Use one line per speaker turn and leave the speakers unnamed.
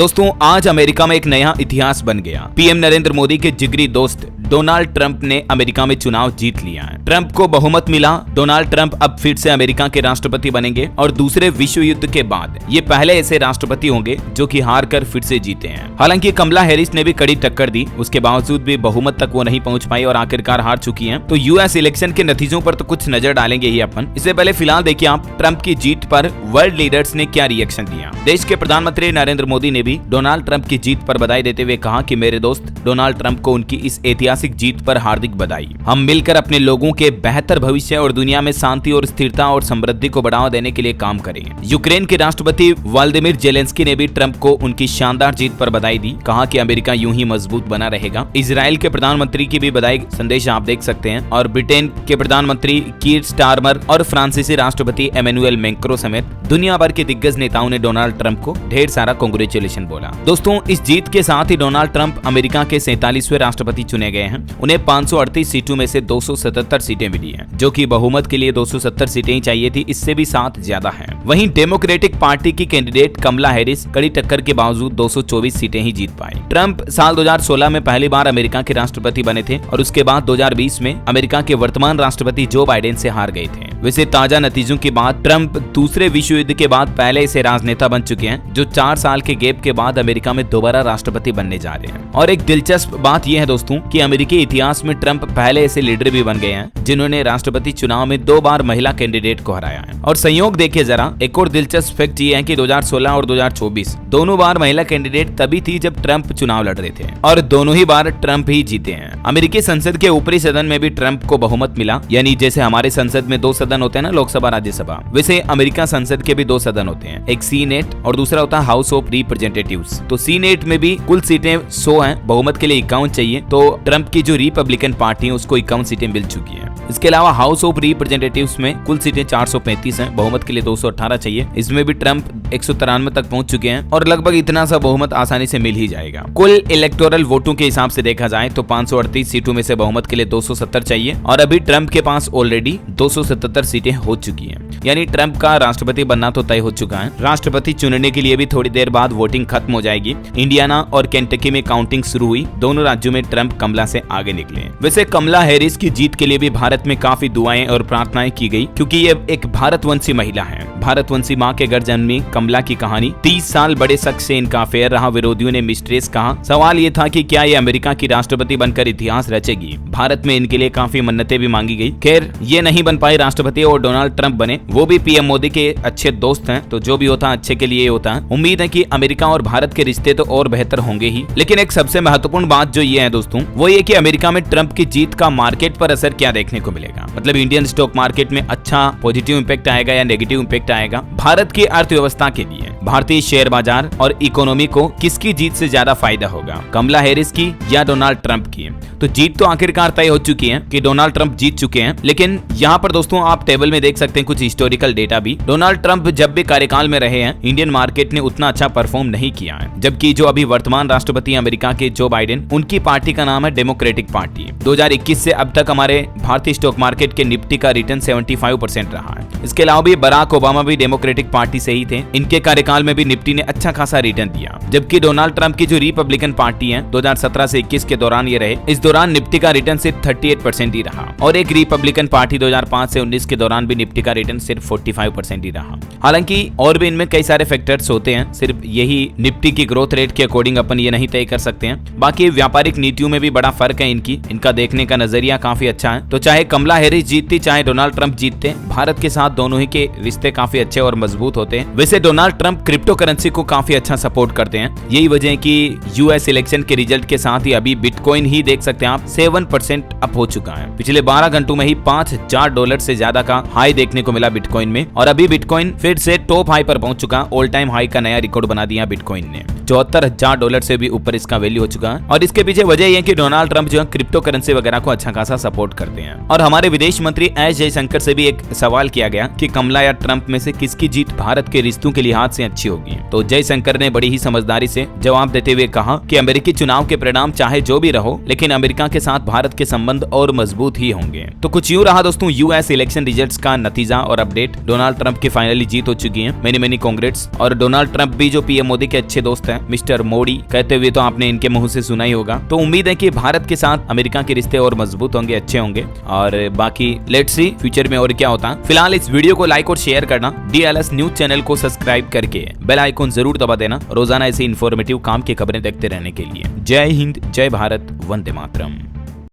दोस्तों आज अमेरिका में एक नया इतिहास बन गया। पीएम नरेंद्र मोदी के जिगरी दोस्त डोनाल्ड ट्रंप ने अमेरिका में चुनाव जीत लिया है। ट्रंप को बहुमत मिला। डोनाल्ड ट्रंप अब फिर से अमेरिका के राष्ट्रपति बनेंगे और दूसरे विश्व युद्ध के बाद ये पहले ऐसे राष्ट्रपति होंगे जो कि हार कर फिर से जीते हैं। हालांकि कमला हैरिस ने भी कड़ी टक्कर दी, उसके बावजूद भी बहुमत तक वो नहीं पहुंच पाई और आखिरकार हार चुकी हैं। तो यूएस इलेक्शन के नतीजों पर तो कुछ नजर डालेंगे ही अपन। इससे पहले फिलहाल देखिए आप ट्रंप की जीत पर वर्ल्ड लीडर्स ने क्या रिएक्शन दिया। देश के प्रधानमंत्री नरेंद्र मोदी ने भी डोनाल्ड ट्रंप की जीत पर बधाई देते हुए कहा कि मेरे दोस्त डोनाल्ड ट्रंप को उनकी इस ऐतिहासिक जीत पर हार्दिक बधाई। हम मिलकर अपने लोगों के बेहतर भविष्य और दुनिया में शांति और स्थिरता और समृद्धि को बढ़ावा देने के लिए काम करें। यूक्रेन के राष्ट्रपति व्लादिमीर जेलेंस्की ने भी ट्रंप को उनकी शानदार जीत पर बधाई दी, कहा कि अमेरिका यूं ही मजबूत बना रहेगा। इजराइल के प्रधानमंत्री की भी बधाई संदेश आप देख सकते हैं और ब्रिटेन के प्रधानमंत्री कीर स्टारमर और फ्रांसीसी राष्ट्रपति एमेनुएल मैक्रों समेत दुनिया भर के दिग्गज नेताओं ने डोनाल्ड ट्रंप को ढेर सारा कांग्रेचुलेशन बोला। दोस्तों इस जीत के साथ ही डोनाल्ड ट्रंप अमेरिका के 47वें राष्ट्रपति चुने गए हैं। उन्हें 538 सीटों में से 277 सीटें मिली हैं, जो कि बहुमत के लिए 270 सीटें ही चाहिए थी, इससे भी 7 ज्यादा हैं। वहीं डेमोक्रेटिक पार्टी की कैंडिडेट कमला हैरिस कड़ी टक्कर के बावजूद 224 सीटें ही जीत पाई। ट्रंप साल 2016 में पहली बार अमेरिका के राष्ट्रपति बने थे और उसके बाद 2020 में अमेरिका के वर्तमान राष्ट्रपति जो बाइडेन से हार गए थे। वैसे ताजा नतीजों के बाद ट्रंप दूसरे विश्व युद्ध के बाद पहले ऐसे राजनेता बन चुके हैं जो 4 साल के गैप के बाद अमेरिका में दोबारा राष्ट्रपति बनने जा रहे हैं। और एक दिलचस्प बात यह है दोस्तों कि अमेरिकी इतिहास में ट्रंप पहले ऐसे लीडर भी बन गए हैं जिन्होंने राष्ट्रपति चुनाव में 2 बार महिला कैंडिडेट को हराया है। और संयोग देखिए जरा, एक और दिलचस्प फैक्ट ये है कि 2016 और 2024 दोनों बार महिला कैंडिडेट तभी थी जब ट्रंप चुनाव लड़ रहे थे और दोनों ही बार ट्रंप ही जीते हैं। अमेरिकी संसद के ऊपरी सदन में भी ट्रंप को बहुमत मिला, यानी जैसे हमारे संसद में 2 सदन होते हैं ना, लोकसभा राज्यसभा, वैसे अमेरिका संसद के भी 2 सदन होते हैं, एक सीनेट और दूसरा होता है हाउस ऑफ रिप्रेजेंटेटिव्स। तो सीनेट में भी कुल सीटें 100 हैं, बहुमत के लिए 51 चाहिए। तो ट्रंप की जो रिपब्लिकन पार्टी है उसको 51 सीटें मिल चुकी हैं। इसके अलावा हाउस ऑफ रिप्रेजेंटेटिव्स में कुल सीटें 435 हैं, बहुमत के लिए 218 चाहिए। इसमें भी ट्रंप 193 तक पहुंच चुके हैं और लगभग इतना सा बहुमत आसानी से मिल ही जाएगा। कुल इलेक्टोरल वोटों के हिसाब से देखा जाए तो 538 सीटों में से बहुमत के लिए 270 चाहिए और अभी ट्रंप के पास ऑलरेडी 277 सीटें हो चुकी हैं, यानी ट्रंप का राष्ट्रपति बनना तो तय हो चुका है। राष्ट्रपति चुनने के लिए भी थोड़ी देर बाद वोटिंग खत्म हो जाएगी। इंडियाना और केंटकी में काउंटिंग शुरू हुई, दोनों राज्यों में ट्रंप कमला से आगे निकले। वैसे कमला हैरिस की जीत के लिए भी भारत में काफी दुआएं और प्रार्थनाएं की गई, क्योंकि ये एक भारतवंशी महिला है। भारतवंशी मां के घर जन्मी कमला की कहानी, 30 साल बड़े शख्स से इनका अफेयर रहा, विरोधियों ने मिस्ट्रेस कहा। सवाल ये था कि क्या ये अमेरिका की राष्ट्रपति बनकर इतिहास रचेगी। भारत में इनके लिए काफी मन्नतें भी मांगी गई। खैर ये नहीं बन पाई राष्ट्रपति और डोनाल्ड ट्रंप बने, वो भी पीएम मोदी के अच्छे दोस्त हैं, तो जो भी होता है अच्छे के लिए होता है। उम्मीद है कि अमेरिका और भारत के रिश्ते तो और बेहतर होंगे ही। लेकिन एक सबसे महत्वपूर्ण बात जो ये है दोस्तों, वो ये कि अमेरिका में ट्रंप की जीत का मार्केट पर असर क्या देखने को मिलेगा। मतलब इंडियन स्टॉक मार्केट में अच्छा पॉजिटिव इंपैक्ट आएगा या नेगेटिव इंपैक्ट आएगा। भारत की अर्थव्यवस्था के लिए भारतीय शेयर बाजार और इकोनॉमी को किसकी जीत से ज्यादा फायदा होगा, कमला हैरिस की या डोनाल्ड ट्रंप की। तो जीत तो आखिरकार तय हो चुकी है कि डोनाल्ड ट्रंप जीत चुके हैं, लेकिन यहाँ पर दोस्तों आप टेबल में देख सकते हैं कुछ हिस्टोरिकल डेटा भी। डोनाल्ड ट्रंप जब भी कार्यकाल में रहे हैं इंडियन मार्केट ने उतना अच्छा परफॉर्म नहीं किया है, जबकि जो अभी वर्तमान राष्ट्रपति अमेरिका के जो बाइडेन, उनकी पार्टी का नाम है डेमोक्रेटिक पार्टी। 2021 से अब तक हमारे भारतीय स्टॉक मार्केट के निफ्टी का रिटर्न 75% रहा है। इसके अलावा भी बराक ओबामा भी डेमोक्रेटिक पार्टी से ही थे, इनके कार्यकाल में भी निफ्टी ने अच्छा खासा रिटर्न दिया। जबकि डोनाल्ड ट्रंप की जो रिपब्लिकन पार्टी है 2017 से 21 के दौरान ये रहे, इस दौरान निफ्टी का रिटर्न सिर्फ 38% ही रहा और एक रिपब्लिकन पार्टी 2005 से 19 के दौरान भी निफ्टी का रिटर्न सिर्फ 45% ही रहा। हालांकि और भी इनमें कई सारे फैक्टर्स होते हैं, सिर्फ यही निफ्टी की ग्रोथ रेट के अकॉर्डिंग अपन ये नहीं तय कर सकते हैं। बाकी व्यापारिक नीतियों में भी बड़ा फर्क है इनका देखने का नजरिया काफी अच्छा है। तो चाहे कमला हैरिस जीतती चाहे डोनाल्ड ट्रंप जीतते, भारत के साथ दोनों ही के रिश्ते काफी अच्छे और मजबूत होते हैं। वैसे डोनाल्ड ट्रंप क्रिप्टो करेंसी को काफी अच्छा सपोर्ट करते हैं, यही वजह है कि यूएस इलेक्शन के रिजल्ट के साथ ही अभी बिटकॉइन ही देख सकते हैं आप 7% अप हो चुका है। पिछले 12 घंटों में ही $5000 से ज्यादा का हाई देखने को मिला बिटकॉइन में और अभी बिटकॉइन फिर से टॉप हाई पर पहुंच चुका, ऑल टाइम हाई का नया रिकॉर्ड बना दिया बिटकॉइन ने। $74,000 से भी ऊपर इसका वैल्यू हो चुका है और इसके पीछे वजह यह है कि डोनाल्ड ट्रंप जो है क्रिप्टो करेंसी वगैरह को अच्छा खासा सपोर्ट करते हैं। और हमारे विदेश मंत्री एस जयशंकर से भी एक सवाल किया गया कि कमला या ट्रंप में से किसकी जीत भारत के रिश्तों के लिहाज से अच्छी होगी। तो जयशंकर ने बड़ी ही समझदारी से जवाब देते हुए कहा कि अमेरिकी चुनाव के परिणाम चाहे जो भी रहो, लेकिन अमेरिका के साथ भारत के संबंध और मजबूत ही होंगे। तो कुछ यूं रहा दोस्तों यूएस इलेक्शन रिजल्ट्स का नतीजा और अपडेट। डोनाल्ड ट्रंप की फाइनली जीत हो चुकी है। Many congrats. और डोनाल्ड ट्रंप भी जो पीएम मोदी के अच्छे दोस्त हैं, मिस्टर मोदी कहते हुए तो आपने इनके मुंह से सुना ही होगा। तो उम्मीद है कि भारत के साथ अमेरिका के रिश्ते और मजबूत होंगे, अच्छे होंगे। और बाकी लेट्स सी फ्यूचर में और क्या होता है। फिलहाल इस वीडियो को लाइक और शेयर करना, DLS न्यूज चैनल को सब्सक्राइब करके बेल आइकन जरूर दबा देना, रोजाना ऐसे इन्फॉर्मेटिव काम की खबरें देखते रहने के लिए। जय हिंद, जय भारत, वंदे मातरम।